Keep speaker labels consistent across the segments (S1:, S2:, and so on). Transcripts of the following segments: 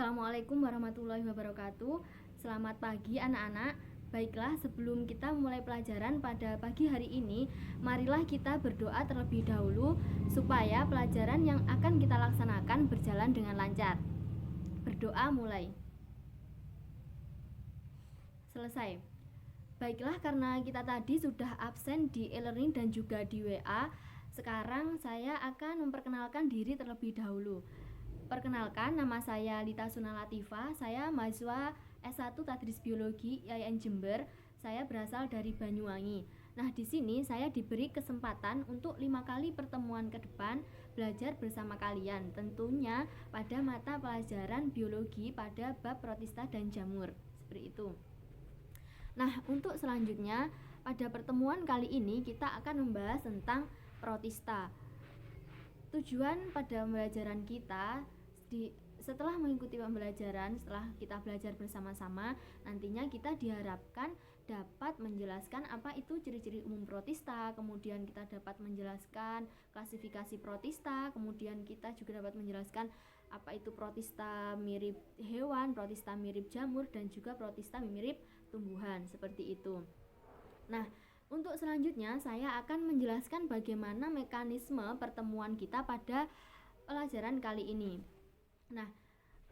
S1: Assalamualaikum warahmatullahi wabarakatuh. Selamat pagi anak-anak. Baiklah, sebelum kita memulai pelajaran pada pagi hari ini, marilah kita berdoa terlebih dahulu supaya pelajaran yang akan kita laksanakan berjalan dengan lancar. Berdoa mulai. Selesai. Baiklah, karena kita tadi sudah absen di e-learning dan juga di WA, sekarang saya akan memperkenalkan diri terlebih dahulu. Perkenalkan, nama saya Lita Sunalatifah. Saya mahasiswa S1 Tadris Biologi IAIN Jember. Saya berasal dari Banyuwangi. Nah, di sini saya diberi kesempatan untuk 5 kali pertemuan ke depan belajar bersama kalian. Tentunya pada mata pelajaran biologi pada bab protista dan jamur. Seperti itu. Nah, untuk selanjutnya pada pertemuan kali ini kita akan membahas tentang protista. Tujuan pada pembelajaran kita setelah mengikuti pembelajaran, setelah kita belajar bersama-sama, nantinya kita diharapkan dapat menjelaskan apa itu ciri-ciri umum protista, kemudian kita dapat menjelaskan klasifikasi protista, kemudian kita juga dapat menjelaskan apa itu protista mirip hewan, protista mirip jamur, dan juga protista mirip tumbuhan, seperti itu. Nah, untuk selanjutnya saya akan menjelaskan bagaimana mekanisme pertemuan kita pada pelajaran kali ini. Nah,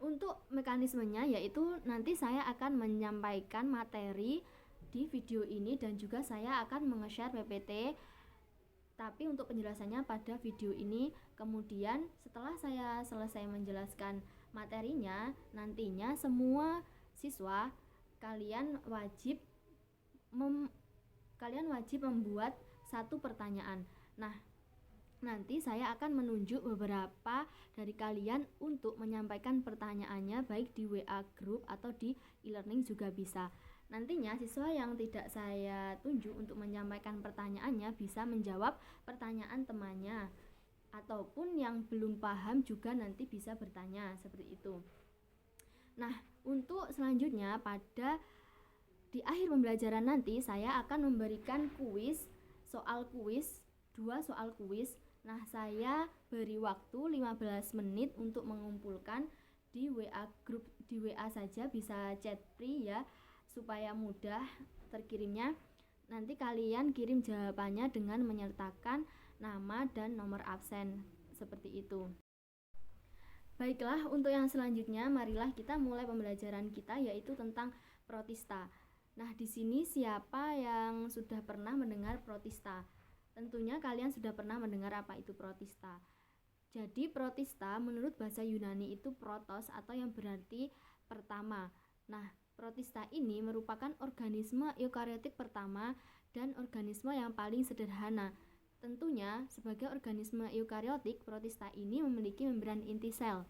S1: untuk mekanismenya yaitu nanti saya akan menyampaikan materi di video ini dan juga saya akan menge-share PPT. Tapi untuk penjelasannya pada video ini, kemudian setelah saya selesai menjelaskan materinya, nantinya semua siswa kalian wajib membuat satu pertanyaan. Nah, nanti saya akan menunjuk beberapa dari kalian untuk menyampaikan pertanyaannya baik di WA group atau di e-learning juga bisa. Nantinya siswa yang tidak saya tunjuk untuk menyampaikan pertanyaannya bisa menjawab pertanyaan temannya, ataupun yang belum paham juga nanti bisa bertanya, seperti itu. Nah, untuk selanjutnya di akhir pembelajaran nanti saya akan memberikan kuis, 2 soal kuis. Nah, saya beri waktu 15 menit untuk mengumpulkan di WA group, di WA saja, bisa chat free ya, supaya mudah terkirimnya. Nanti kalian kirim jawabannya dengan menyertakan nama dan nomor absen, seperti itu. Baiklah, untuk yang selanjutnya marilah kita mulai pembelajaran kita yaitu tentang protista. Nah, di sini siapa yang sudah pernah mendengar protista? Tentunya kalian sudah pernah mendengar apa itu protista. Jadi protista menurut bahasa Yunani itu protos atau yang berarti pertama. Nah, protista ini merupakan organisme eukariotik pertama dan organisme yang paling sederhana. Tentunya sebagai organisme eukariotik, protista ini memiliki membran inti sel.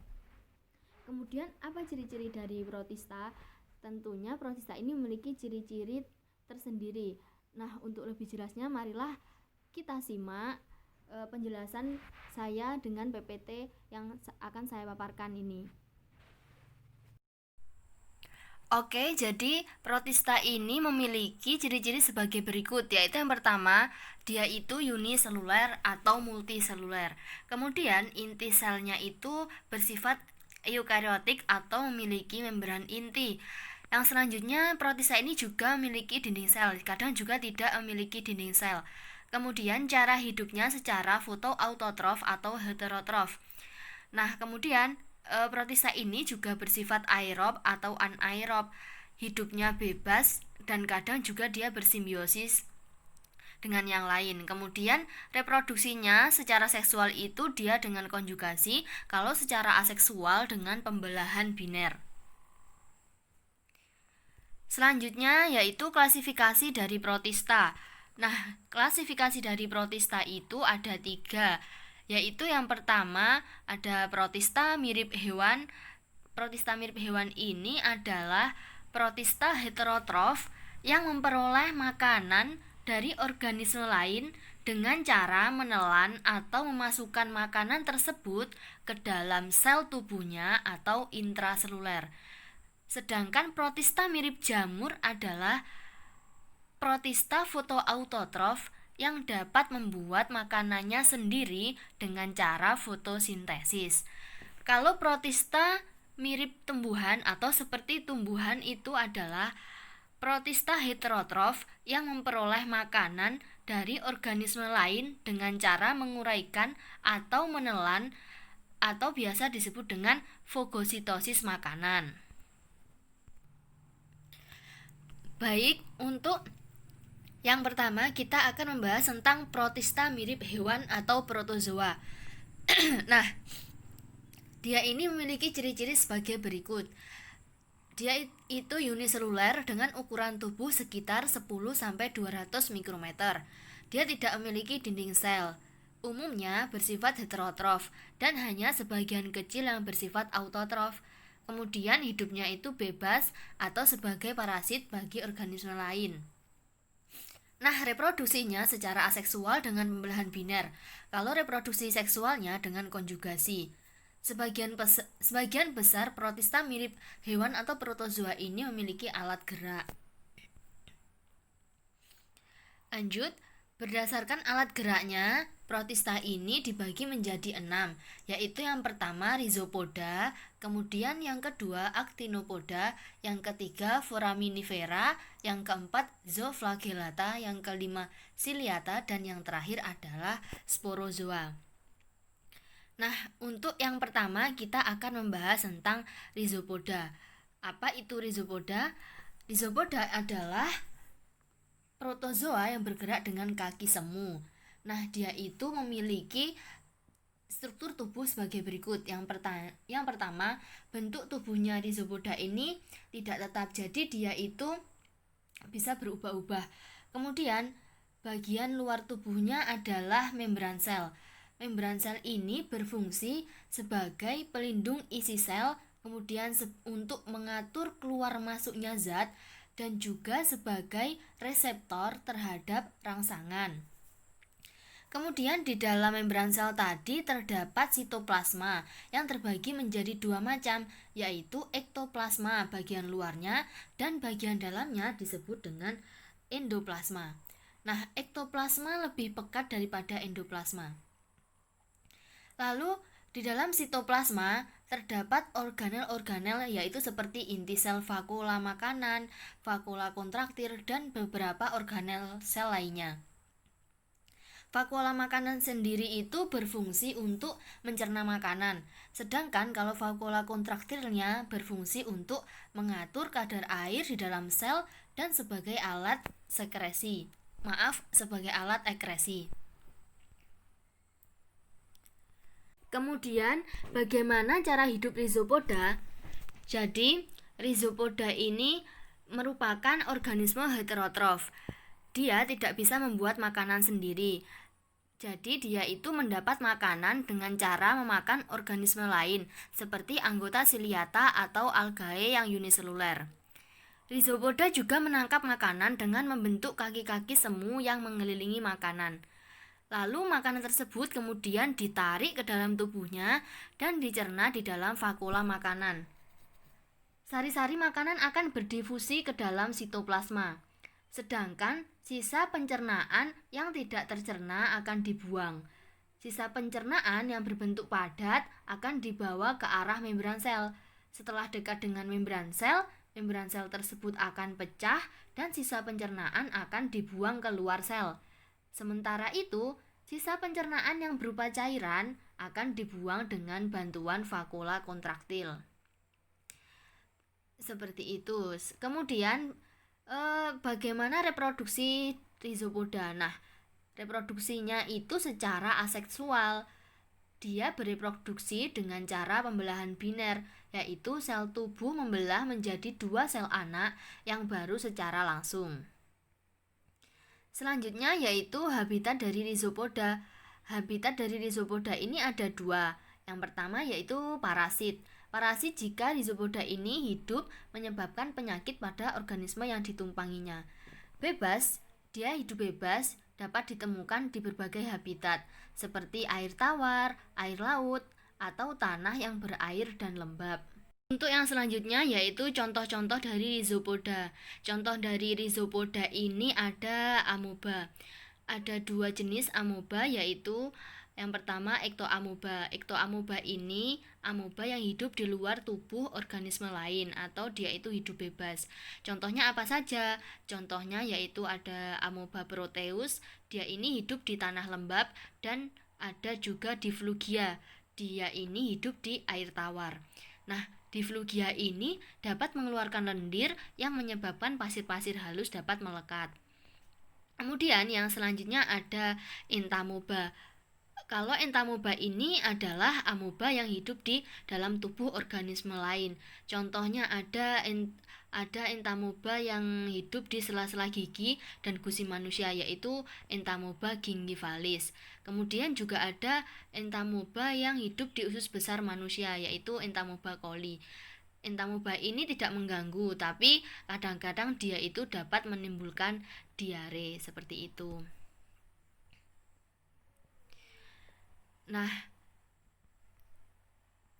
S1: Kemudian apa ciri-ciri dari protista? Tentunya protista ini memiliki ciri-ciri tersendiri. Nah, untuk lebih jelasnya marilah kita simak penjelasan saya dengan PPT yang akan saya paparkan ini. Oke, jadi protista ini memiliki ciri-ciri sebagai berikut, yaitu yang pertama, dia itu uniseluler atau multiseluler. Kemudian inti selnya itu bersifat eukariotik atau memiliki membran inti. Yang selanjutnya, protista ini juga memiliki dinding sel, kadang juga tidak memiliki dinding sel. Kemudian cara hidupnya secara fotoautotrof atau heterotrof. Nah, kemudian protista ini juga bersifat aerob atau anaerob. Hidupnya bebas dan kadang juga dia bersimbiosis dengan yang lain. Kemudian reproduksinya secara seksual itu dia dengan konjugasi, kalau secara aseksual dengan pembelahan biner. Selanjutnya yaitu klasifikasi dari protista. Nah, klasifikasi dari protista itu ada 3, yaitu yang pertama ada protista mirip hewan. Protista mirip hewan ini adalah protista heterotrof yang memperoleh makanan dari organisme lain dengan cara menelan atau memasukkan makanan tersebut ke dalam sel tubuhnya atau intraseluler. Sedangkan protista mirip jamur adalah protista fotoautotrof yang dapat membuat makanannya sendiri dengan cara fotosintesis. Kalau protista mirip tumbuhan atau seperti tumbuhan itu adalah protista heterotrof yang memperoleh makanan dari organisme lain dengan cara menguraikan atau menelan atau biasa disebut dengan fagositosis makanan. Baik, untuk yang pertama kita akan membahas tentang protista mirip hewan atau protozoa. Nah, dia ini memiliki ciri-ciri sebagai berikut. Dia itu uniseluler dengan ukuran tubuh sekitar 10-200 mikrometer. Dia tidak memiliki dinding sel. Umumnya bersifat heterotrof dan hanya sebagian kecil yang bersifat autotrof. Kemudian hidupnya itu bebas atau sebagai parasit bagi organisme lain. Nah, reproduksinya secara aseksual dengan pembelahan biner. Kalau reproduksi seksualnya dengan konjugasi. Sebagian besar protista mirip hewan atau protozoa ini memiliki alat gerak. Lanjut, berdasarkan alat geraknya, protista ini dibagi menjadi 6, yaitu yang pertama rhizopoda, kemudian yang kedua actinopoda, yang ketiga foraminifera, yang keempat zooflagellata, yang kelima ciliata, dan yang terakhir adalah sporozoa. Nah, untuk yang pertama kita akan membahas tentang rhizopoda. Apa itu rhizopoda? Rhizopoda adalah protozoa yang bergerak dengan kaki semu. Nah, dia itu memiliki struktur tubuh sebagai berikut. Yang pertama, bentuk tubuhnya rhizopoda ini tidak tetap, jadi dia itu bisa berubah-ubah. Kemudian, bagian luar tubuhnya adalah membran sel. Membran sel ini berfungsi sebagai pelindung isi sel, kemudian untuk mengatur keluar masuknya zat, dan juga sebagai reseptor terhadap rangsangan. Kemudian di dalam membran sel tadi terdapat sitoplasma yang terbagi menjadi 2 macam, yaitu ektoplasma bagian luarnya dan bagian dalamnya disebut dengan endoplasma. Nah, ektoplasma lebih pekat daripada endoplasma. Lalu di dalam sitoplasma terdapat organel-organel yaitu seperti inti sel vakuola makanan, vakuola kontraktil, dan beberapa organel sel lainnya. Vakuola makanan sendiri itu berfungsi untuk mencerna makanan, sedangkan kalau vakuola kontraktilnya berfungsi untuk mengatur kadar air di dalam sel dan sebagai alat ekresi. Kemudian, bagaimana cara hidup rhizopoda? Jadi, rhizopoda ini merupakan organisme heterotrof. Dia tidak bisa membuat makanan sendiri. Jadi, dia itu mendapat makanan dengan cara memakan organisme lain, seperti anggota ciliata atau algae yang uniseluler. Rhizopoda juga menangkap makanan dengan membentuk kaki-kaki semu yang mengelilingi makanan. Lalu makanan tersebut kemudian ditarik ke dalam tubuhnya dan dicerna di dalam vakuola makanan. Sari-sari makanan akan berdifusi ke dalam sitoplasma, sedangkan sisa pencernaan yang tidak tercerna akan dibuang. Sisa pencernaan yang berbentuk padat akan dibawa ke arah membran sel. Setelah dekat dengan membran sel tersebut akan pecah dan sisa pencernaan akan dibuang ke luar sel. Sementara itu, sisa pencernaan yang berupa cairan akan dibuang dengan bantuan vakuola kontraktil. Seperti itu. Kemudian, bagaimana reproduksi rhizopoda? Nah, reproduksinya itu secara aseksual. Dia bereproduksi dengan cara pembelahan biner, yaitu sel tubuh membelah menjadi 2 sel anak yang baru secara langsung. Selanjutnya yaitu habitat dari rhizopoda. Habitat dari rhizopoda ini ada 2. Yang pertama yaitu parasit. Parasit jika rhizopoda ini hidup menyebabkan penyakit pada organisme yang ditumpanginya. Bebas, dia hidup bebas dapat ditemukan di berbagai habitat seperti air tawar, air laut, atau tanah yang berair dan lembab. Untuk yang selanjutnya yaitu contoh-contoh dari rhizopoda. Contoh dari rhizopoda ini ada amoeba. Ada 2 jenis amoeba, yaitu Yang pertama, ektoamoeba. Ektoamoeba ini amoeba yang hidup di luar tubuh organisme lain atau dia itu hidup bebas. Contohnya apa saja? Contohnya yaitu ada amoeba proteus, dia ini hidup di tanah lembab, dan ada juga diflugia. Dia ini hidup di air tawar. Nah, diflugia ini dapat mengeluarkan lendir yang menyebabkan pasir-pasir halus dapat melekat. Kemudian yang selanjutnya ada entamoeba. Kalau entamoeba ini adalah amoeba yang hidup di dalam tubuh organisme lain. Contohnya ada entamoeba yang hidup di sela-sela gigi dan gusi manusia, yaitu entamoeba gingivalis. Kemudian juga ada entamoeba yang hidup di usus besar manusia, yaitu entamoeba coli. Entamoeba ini tidak mengganggu, tapi kadang-kadang dia itu dapat menimbulkan diare seperti itu. Nah,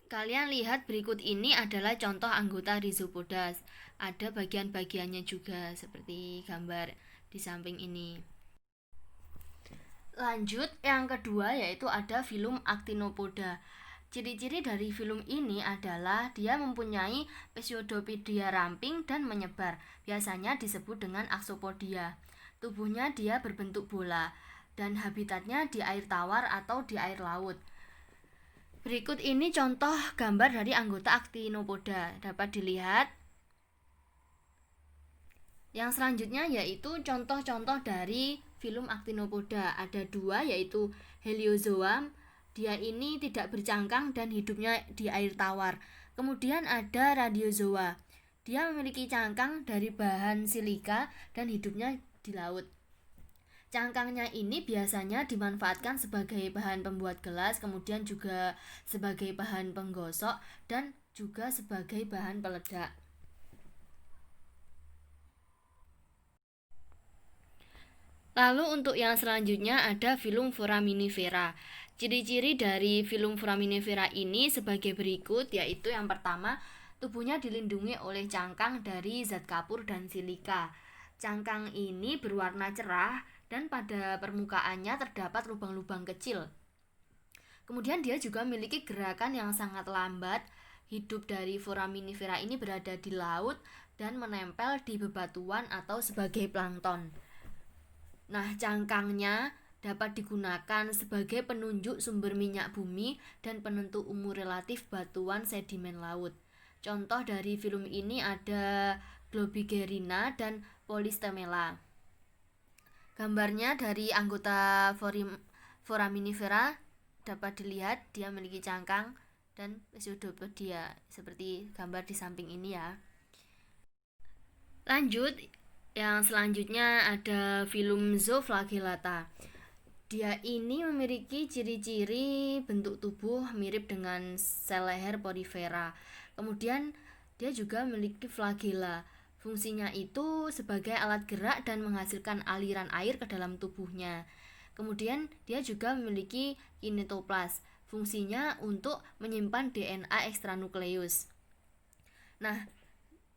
S1: kalian lihat berikut ini adalah contoh anggota Rhizopoda. Ada bagian-bagiannya juga seperti gambar di samping ini. Lanjut, yang kedua yaitu ada filum Actinopoda. Ciri-ciri dari filum ini adalah dia mempunyai pseudopodia ramping dan menyebar. Biasanya disebut dengan aksopodia. Tubuhnya dia berbentuk bola dan habitatnya di air tawar atau di air laut. Berikut ini contoh gambar dari anggota Actinopoda. Dapat dilihat. Yang selanjutnya yaitu contoh-contoh dari filum Actinopoda. Ada dua, yaitu Heliozoa. Dia ini tidak bercangkang dan hidupnya di air tawar. Kemudian ada Radiozoa. Dia memiliki cangkang dari bahan silika dan hidupnya di laut. Cangkangnya ini biasanya dimanfaatkan sebagai bahan pembuat gelas, kemudian juga sebagai bahan penggosok, dan juga sebagai bahan peledak. Lalu untuk yang selanjutnya ada filum Foraminifera. Ciri-ciri dari filum Foraminifera ini sebagai berikut, yaitu yang pertama, tubuhnya dilindungi oleh cangkang dari zat kapur dan silika. Cangkang ini berwarna cerah dan pada permukaannya terdapat lubang-lubang kecil. Kemudian dia juga memiliki gerakan yang sangat lambat. Hidup dari Foraminifera ini berada di laut dan menempel di bebatuan atau sebagai plankton. Nah, cangkangnya dapat digunakan sebagai penunjuk sumber minyak bumi dan penentu umur relatif batuan sedimen laut. Contoh dari filum ini ada Globigerina dan Polistemela. Gambarnya dari anggota Foraminifera dapat dilihat dia memiliki cangkang dan pseudopodia seperti gambar di samping ini ya. Lanjut, yang selanjutnya ada filum Zooflagellata. Dia ini memiliki ciri-ciri bentuk tubuh mirip dengan sel leher porifera. Kemudian dia juga memiliki flagella. Fungsinya itu sebagai alat gerak dan menghasilkan aliran air ke dalam tubuhnya. Kemudian dia juga memiliki kinetoplas. Fungsinya untuk menyimpan DNA ekstranukleus. Nah,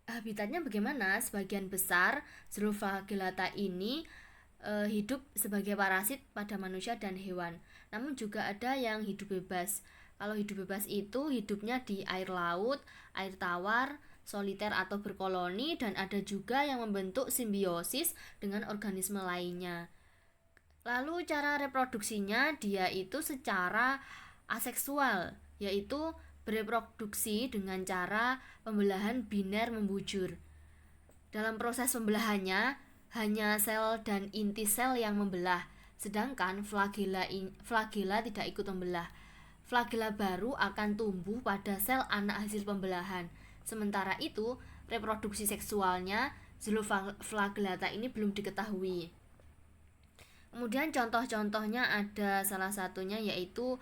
S1: habitatnya bagaimana? Sebagian besar Zooflagellata ini hidup sebagai parasit pada manusia dan hewan. Namun juga ada yang hidup bebas. Kalau hidup bebas itu hidupnya di air laut, air tawar, soliter atau berkoloni, dan ada juga yang membentuk simbiosis dengan organisme lainnya. Lalu cara reproduksinya dia itu secara aseksual, yaitu bereproduksi dengan cara pembelahan biner membujur. Dalam proses pembelahannya hanya sel dan inti sel yang membelah, sedangkan flagella tidak ikut membelah. Flagella baru akan tumbuh pada sel anak hasil pembelahan. Sementara itu, reproduksi seksualnya Zooflagellata ini belum diketahui. Kemudian contoh-contohnya ada salah satunya yaitu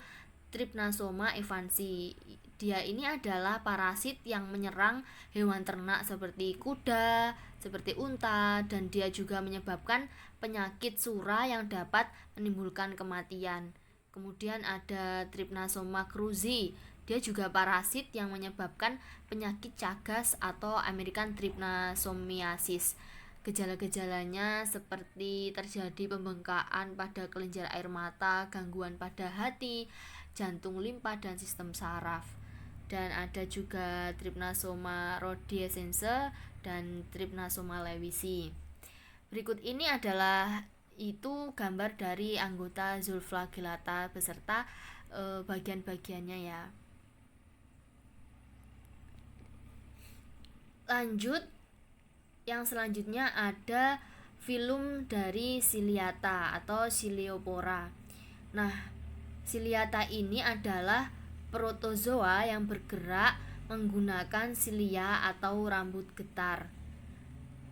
S1: Trypanosoma evansi. Dia ini adalah parasit yang menyerang hewan ternak seperti kuda, seperti unta, dan dia juga menyebabkan penyakit sura yang dapat menimbulkan kematian. Kemudian ada Trypanosoma cruzi. Dia juga parasit yang menyebabkan penyakit cagas atau American trypanosomiasis. Gejala-gejalanya seperti terjadi pembengkakan pada kelenjar air mata, gangguan pada hati, jantung, limpa, dan sistem saraf. Dan ada juga Trypanosoma rhodesiense dan Trypanosoma lewisi. Berikut ini adalah itu gambar dari anggota Zoophagellata beserta bagian-bagiannya ya. Lanjut, yang selanjutnya ada filum dari Ciliata atau Ciliopora. Nah, Ciliata ini adalah protozoa yang bergerak menggunakan silia atau rambut getar.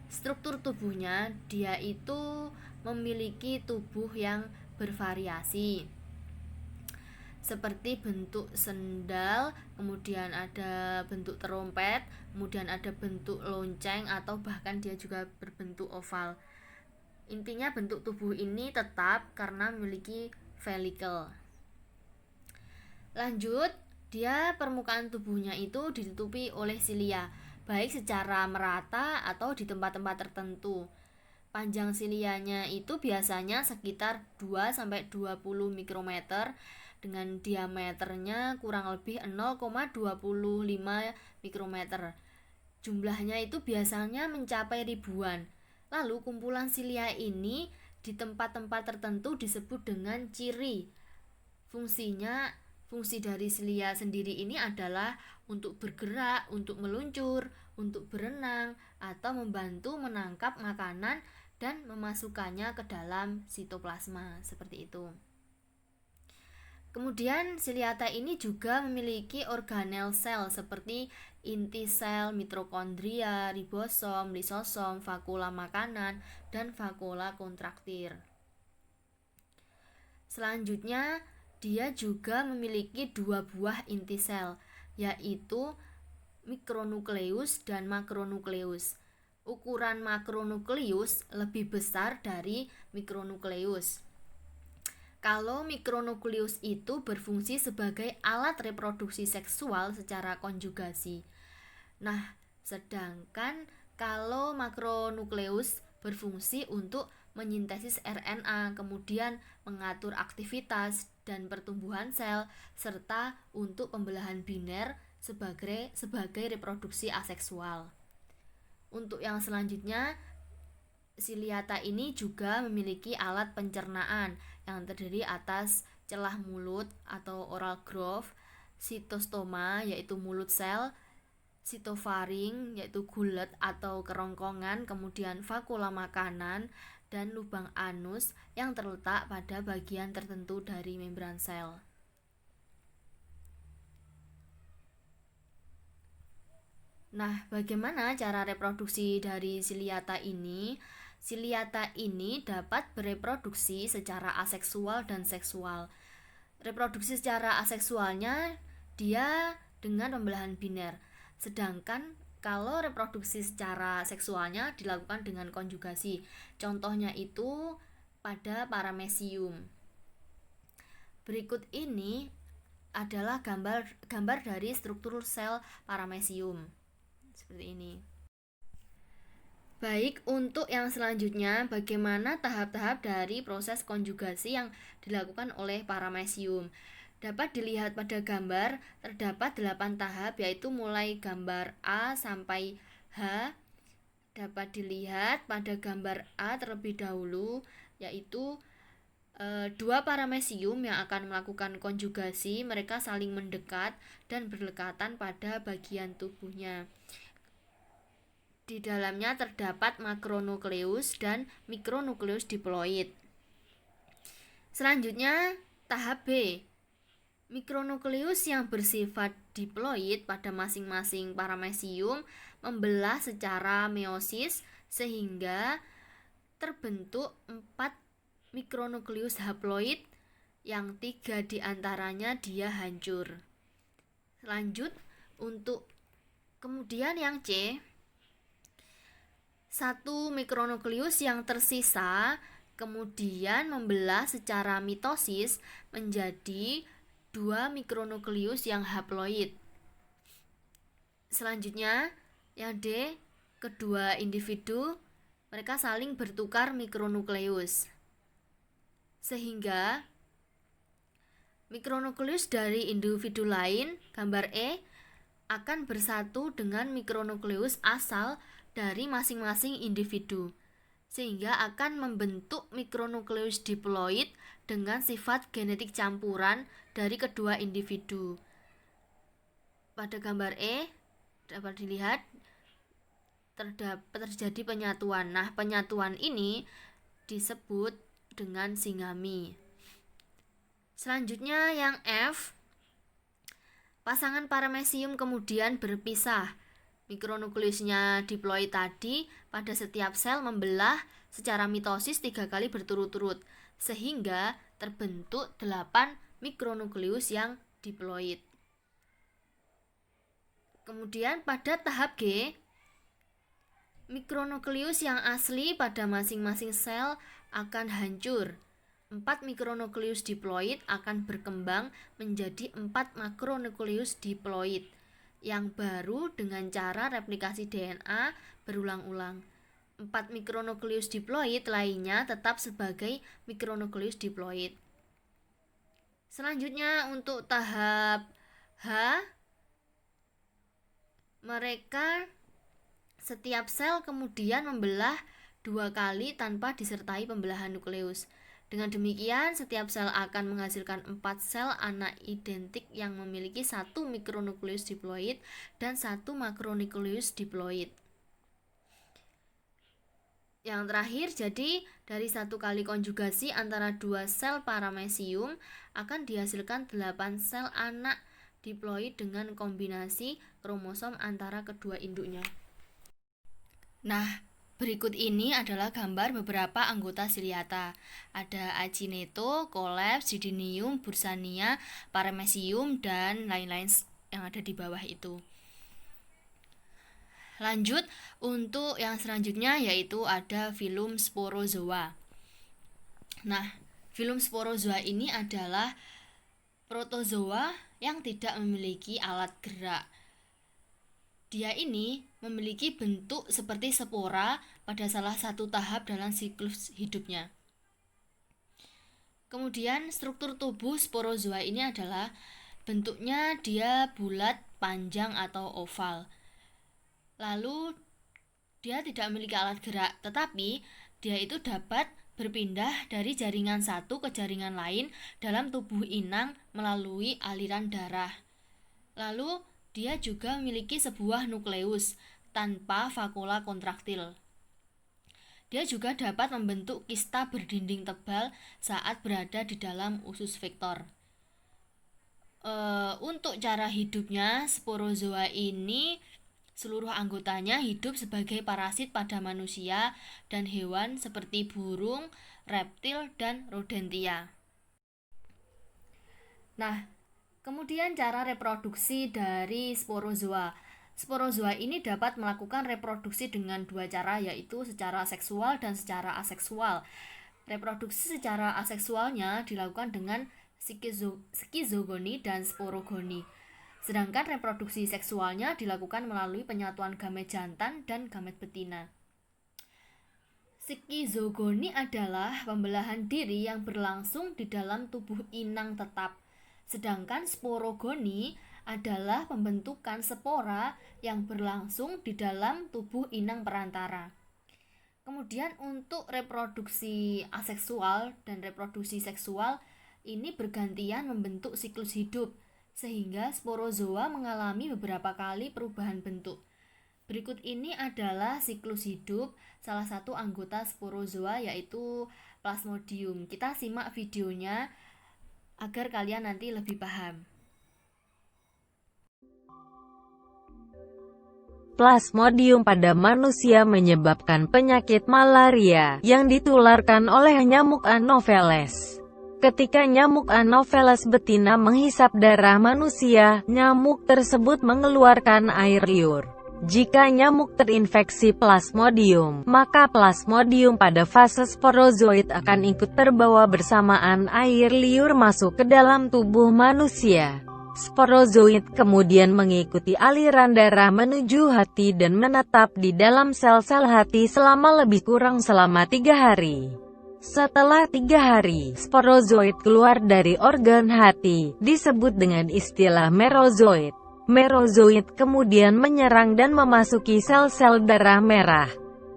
S1: Struktur tubuhnya, dia itu memiliki tubuh yang bervariasi, seperti bentuk sendal, kemudian ada bentuk terompet, kemudian ada bentuk lonceng, atau bahkan dia juga berbentuk oval. Intinya bentuk tubuh ini tetap karena memiliki velikel. Lanjut, dia permukaan tubuhnya itu ditutupi oleh silia, baik secara merata atau di tempat-tempat tertentu. Panjang silianya itu biasanya sekitar 2-20 mikrometer dengan diameternya kurang lebih 0,25 mikrometer. Jumlahnya itu biasanya mencapai ribuan. Lalu kumpulan silia ini di tempat-tempat tertentu disebut dengan ciri. Fungsi dari silia sendiri ini adalah untuk bergerak, untuk meluncur, untuk berenang, atau membantu menangkap makanan dan memasukkannya ke dalam sitoplasma, seperti itu. Kemudian Ciliata ini juga memiliki organel sel seperti inti sel, mitokondria, ribosom, lisosom, vakula makanan, dan vakula kontraktir. Selanjutnya, dia juga memiliki 2 buah inti sel, yaitu mikronukleus dan makronukleus. Ukuran makronukleus lebih besar dari mikronukleus. Kalau mikronukleus itu berfungsi sebagai alat reproduksi seksual secara konjugasi. Nah, sedangkan kalau makronukleus berfungsi untuk menyintesis RNA, kemudian mengatur aktivitas dan pertumbuhan sel, serta untuk pembelahan biner sebagai reproduksi aseksual. Untuk yang selanjutnya, Ciliata ini juga memiliki alat pencernaan yang terdiri atas celah mulut atau oral groove, sitostoma yaitu mulut sel, sitofaring yaitu gulet atau kerongkongan, kemudian vakula makanan, dan lubang anus yang terletak pada bagian tertentu dari membran sel. Nah, bagaimana cara reproduksi dari Ciliata ini? Ciliata ini dapat bereproduksi secara aseksual dan seksual. Reproduksi secara aseksualnya dia dengan pembelahan biner. Sedangkan kalau reproduksi secara seksualnya dilakukan dengan konjugasi. Contohnya itu pada paramecium. Berikut ini adalah gambar dari struktur sel paramecium. Seperti ini. Baik, untuk yang selanjutnya, bagaimana tahap-tahap dari proses konjugasi yang dilakukan oleh paramecium? Dapat dilihat pada gambar, terdapat 8 tahap, yaitu mulai gambar A sampai H. Dapat dilihat pada gambar A terlebih dahulu, yaitu 2 paramecium yang akan melakukan konjugasi. Mereka saling mendekat dan berdekatan pada bagian tubuhnya. Di dalamnya terdapat makronukleus dan mikronukleus diploid. Selanjutnya, tahap B. Mikronukleus yang bersifat diploid pada masing-masing paramecium membelah secara meiosis sehingga terbentuk 4 mikronukleus haploid yang 3 diantaranya dia hancur. Lanjut, untuk kemudian yang C, 1 mikronukleus yang tersisa kemudian membelah secara mitosis menjadi 2 mikronukleus yang haploid. Selanjutnya, yang D, kedua individu mereka saling bertukar mikronukleus. Sehingga mikronukleus dari individu lain, gambar E, akan bersatu dengan mikronukleus asal dari masing-masing individu, sehingga akan membentuk mikronukleus diploid dengan sifat genetik campuran dari kedua individu. Pada gambar E dapat dilihat terjadi penyatuan. Nah, penyatuan ini disebut dengan singami. Selanjutnya yang F, pasangan paramecium kemudian berpisah. Mikronukleusnya diploid tadi pada setiap sel membelah secara mitosis 3 kali berturut-turut, sehingga terbentuk 8 mikronukleus yang diploid. Kemudian pada tahap G, mikronukleus yang asli pada masing-masing sel akan hancur. 4 mikronukleus diploid akan berkembang menjadi 4 makronukleus diploid yang baru dengan cara replikasi DNA berulang-ulang. 4 mikronukleus diploid lainnya tetap sebagai mikronukleus diploid. Selanjutnya untuk tahap H, mereka setiap sel kemudian membelah 2 kali tanpa disertai pembelahan nukleus. Dengan demikian, setiap sel akan menghasilkan 4 sel anak identik yang memiliki 1 mikronukleus diploid dan 1 makronukleus diploid. Yang terakhir, jadi dari 1 kali konjugasi antara 2 sel paramecium akan dihasilkan 8 sel anak diploid dengan kombinasi kromosom antara kedua induknya. Nah, berikut ini adalah gambar beberapa anggota Ciliata. Ada Acinetto, Coleps, Didinium, Bursania, Paramecium, dan lain-lain yang ada di bawah itu. Lanjut untuk yang selanjutnya, yaitu ada filum Sporozoa. Nah, filum Sporozoa ini adalah protozoa yang tidak memiliki alat gerak. Dia ini memiliki bentuk seperti spora pada salah satu tahap dalam siklus hidupnya. Kemudian struktur tubuh sporozoa ini adalah bentuknya dia bulat, panjang atau oval. Lalu dia tidak memiliki alat gerak, tetapi dia itu dapat berpindah dari jaringan satu ke jaringan lain dalam tubuh inang melalui aliran darah. Lalu dia juga memiliki sebuah nukleus tanpa vakula kontraktil. Dia juga dapat membentuk kista berdinding tebal saat berada di dalam usus vektor. Untuk cara hidupnya, sporozoa ini seluruh anggotanya hidup sebagai parasit pada manusia dan hewan seperti burung, reptil, dan rodentia. Nah, kemudian cara reproduksi dari sporozoa. Sporozoa ini dapat melakukan reproduksi dengan 2 cara, yaitu secara seksual dan secara aseksual. Reproduksi secara aseksualnya dilakukan dengan skizogoni dan sporogoni. Sedangkan reproduksi seksualnya dilakukan melalui penyatuan gamet jantan dan gamet betina. Skizogoni adalah pembelahan diri yang berlangsung di dalam tubuh inang tetap. Sedangkan sporogoni adalah pembentukan spora yang berlangsung di dalam tubuh inang perantara. Kemudian untuk reproduksi aseksual dan reproduksi seksual ini bergantian membentuk siklus hidup, sehingga sporozoa mengalami beberapa kali perubahan bentuk. Berikut ini adalah siklus hidup salah satu anggota sporozoa, yaitu Plasmodium. Kita simak videonya agar kalian nanti lebih paham.
S2: Plasmodium pada manusia menyebabkan penyakit malaria yang ditularkan oleh nyamuk Anopheles. Ketika nyamuk Anopheles betina menghisap darah manusia, nyamuk tersebut mengeluarkan air liur. Jika nyamuk terinfeksi Plasmodium, maka Plasmodium pada fase sporozoid akan ikut terbawa bersamaan air liur masuk ke dalam tubuh manusia. Sporozoid kemudian mengikuti aliran darah menuju hati dan menetap di dalam sel-sel hati selama lebih kurang selama 3 hari. Setelah 3 hari, sporozoid keluar dari organ hati, disebut dengan istilah merozoid. Merozoid kemudian menyerang dan memasuki sel-sel darah merah.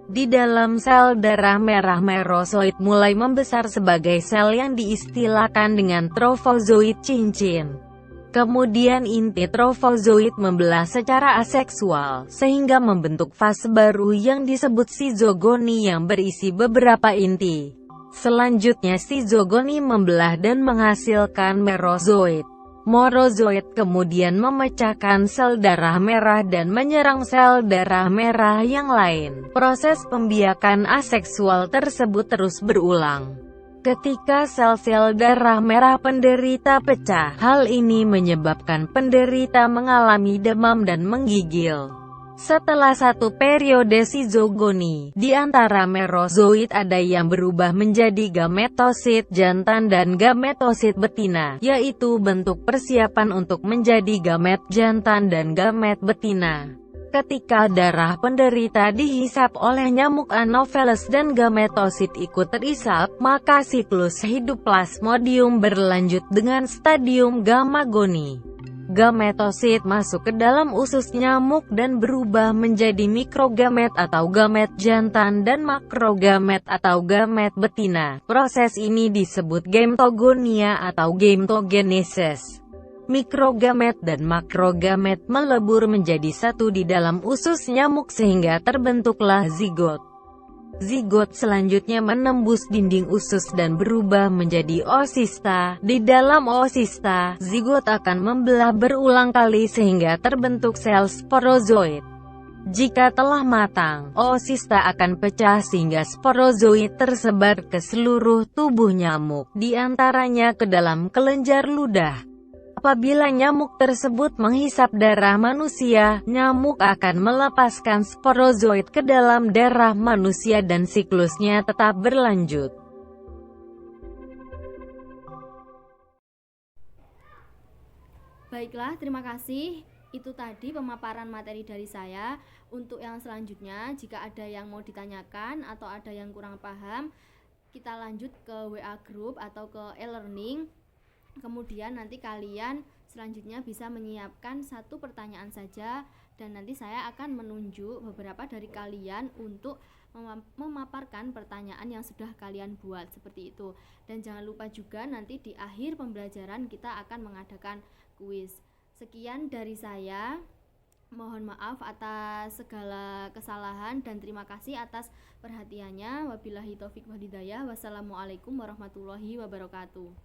S2: Di dalam sel darah merah, merozoid mulai membesar sebagai sel yang diistilahkan dengan trofozoid cincin. Kemudian inti trofozoid membelah secara aseksual, sehingga membentuk fase baru yang disebut sizogoni yang berisi beberapa inti. Selanjutnya sizogoni membelah dan menghasilkan merozoid. Merozoid kemudian memecahkan sel darah merah dan menyerang sel darah merah yang lain. Proses pembiakan aseksual tersebut terus berulang. Ketika sel-sel darah merah penderita pecah, hal ini menyebabkan penderita mengalami demam dan menggigil. Setelah satu periode sizogoni, di antara merozoid ada yang berubah menjadi gametosit jantan dan gametosit betina, yaitu bentuk persiapan untuk menjadi gamet jantan dan gamet betina. Ketika darah penderita dihisap oleh nyamuk Anopheles dan gametosit ikut terisap, maka siklus hidup plasmodium berlanjut dengan stadium gamagoni. Gametosit masuk ke dalam usus nyamuk dan berubah menjadi mikrogamet atau gamet jantan dan makrogamet atau gamet betina. Proses ini disebut gametogonia atau gametogenesis. Mikrogamet dan makrogamet melebur menjadi satu di dalam usus nyamuk sehingga terbentuklah zigot. Zigot selanjutnya menembus dinding usus dan berubah menjadi oosista. Di dalam oosista, zigot akan membelah berulang kali sehingga terbentuk sel sporozoid. Jika telah matang, oosista akan pecah sehingga sporozoid tersebar ke seluruh tubuh nyamuk, di antaranya ke dalam kelenjar ludah. Apabila nyamuk tersebut menghisap darah manusia, nyamuk akan melepaskan sporozoid ke dalam darah manusia dan siklusnya tetap berlanjut.
S1: Baiklah, terima kasih. Itu tadi pemaparan materi dari saya. Untuk yang selanjutnya, jika ada yang mau ditanyakan atau ada yang kurang paham, kita lanjut ke WA group atau ke e-learning. Kemudian nanti kalian selanjutnya bisa menyiapkan satu pertanyaan saja, dan nanti saya akan menunjuk beberapa dari kalian untuk memaparkan pertanyaan yang sudah kalian buat, seperti itu. Dan jangan lupa juga nanti di akhir pembelajaran kita akan mengadakan kuis. Sekian dari saya. Mohon maaf atas segala kesalahan dan terima kasih atas perhatiannya. Wabillahi taufik wal hidayah. Wassalamualaikum warahmatullahi wabarakatuh.